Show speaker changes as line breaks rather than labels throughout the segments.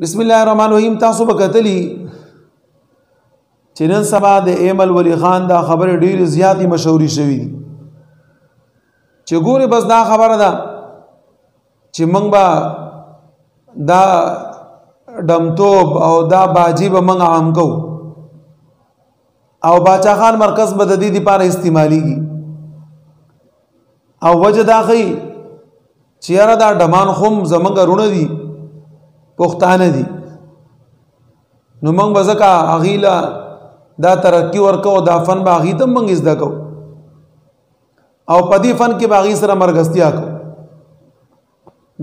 بسم الله الرحمن الرحیم. تاسو به کتلی چې نن سبا د ایمل ولی خان دا خبره ډیر زیاتی مشهوري شوې دي چې ګوره بس دا خبره ده چې موږ به دا دمتوب او دا باجی به موږ عام کو او باچا خان مرکز به د دې لپاره استعماليږي او وجه دا خي چې یاره دا ډمان خوم زمونږ رونه دي پښتانه دي نو موږ به ځکه اغیلا دا ترقی ورکو دا فن به اغی ته موږ زده کو او په دې فن کې باغی سره مرګستیا کو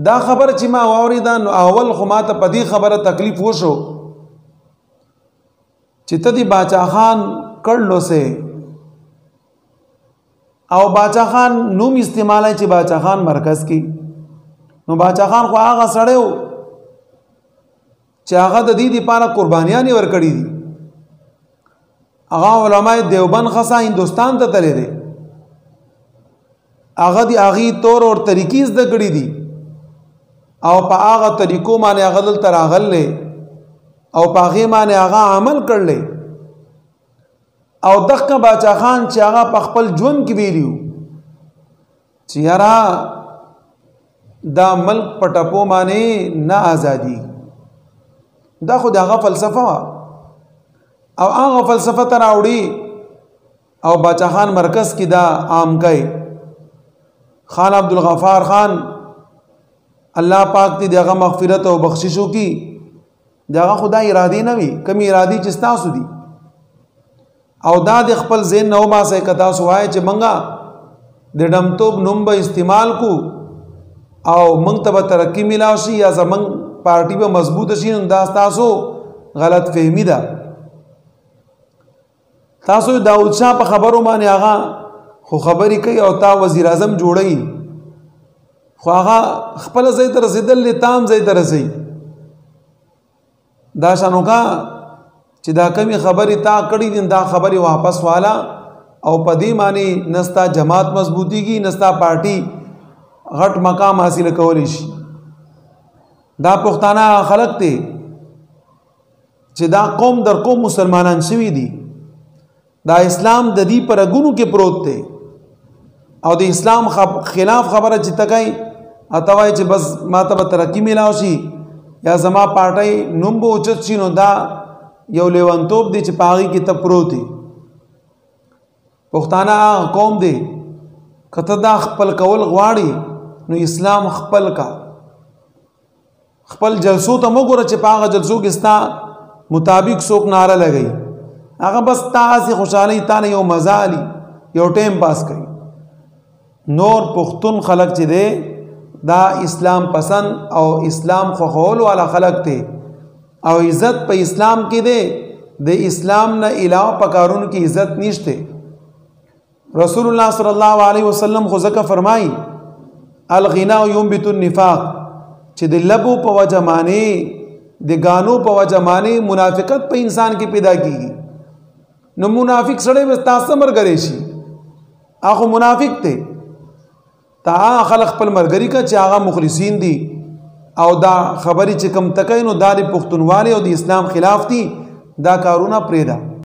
دا خبر چې ما واوریدا نو اول خو ما ته په دې خبره تکلیف وشو چې ته دې باچا خان کړلو سه او باچا خان نوم استعمالای چې باچا خان مرکز کې نو باچا خان خو هغه سړیو چې هغه د دې لپاره قربانیان ورکړي دي هغه علماء دیوبند خاصه هندستان ته تللی دي هغه دی اغي تور او طریقې زده کړې دي او په هغه طریقو باندې هغه دل تراغلې او په هغه باندې هغه عمل کړل او دغه باچا خان چې هغه په خپل ژوند کې ویلیو چې یارا دا ملک پټپو باندې نه ازادي دا خو دغه فلسفه او هغه فلسفه تر اوړي او باچا خان مرکز کې دا عام کړي خان عبدالغفار خان الله پاک دې دغه مغفرت او بخششو کی دغه خدای ارادي نه وي کمی ارادي چې تاسو دي او دا د خپل ذهن نو ما سه کتا سوای چې منګه د ډمتوب نوم به استعمال کو او منګ ته ترقی ملاو شي یا زمنګ پارٹی به مضبوط شي نو دا تاسو غلط فهمی ده تاسو داود شاه په خبرو باندې هغه خو خبري کوي او تا وزیر اعظم جوړي خو هغه خپل ځای ته رسیدل تام ځای ته رسي دا شانو کا چې دا کمی خبري تا کړی دي دا خبري واپس والا او پدی معنی نستا جماعت مضبوطیږي نستا پارٹی غټ مقام حاصل کولی شي دا پښتانه خلق ته چې دا قوم در قوم مسلمانان شوي دي دا اسلام د دې پرګونو کې پروت دی او د اسلام خلاف خبره چې تکای اتوای چې بس ماته به ترقی ملاو شي یا زما پارټي نوم به اوچت شي نو دا یو لیوانتوب دی چې پاغي کې ته پروت دی پښتانه قوم دی کته دا خپل کول غواړي نو اسلام خپل کا خپل جلسو ته موږ چې پاغه جلسو کې ستا مطابق څوک ناره لګي هغه بس تاسو خوشالي تانه یو مزالي یو ټیم پاس کوي نور پختون خلق چې دی دا اسلام پسند او اسلام خوخول والا خلق ته او عزت په اسلام کې دی د اسلام نه علاوه پکارون کې عزت نشته رسول الله صلی الله علیه وسلم خو ځکه فرمایي الغنا ينبت النفاق چې د لبو په وجه معنی د غانو په وجه معنی منافقت په انسان کې پیدا کیږي نو منافق سره به تاسو مرګري شي هغه منافق ته تا خلق خپل مرګري کا چې هغه مخلصین دي او دا خبري چې کم تکای نو د پښتونوالي او د اسلام خلاف دي دا کارونه پرېدا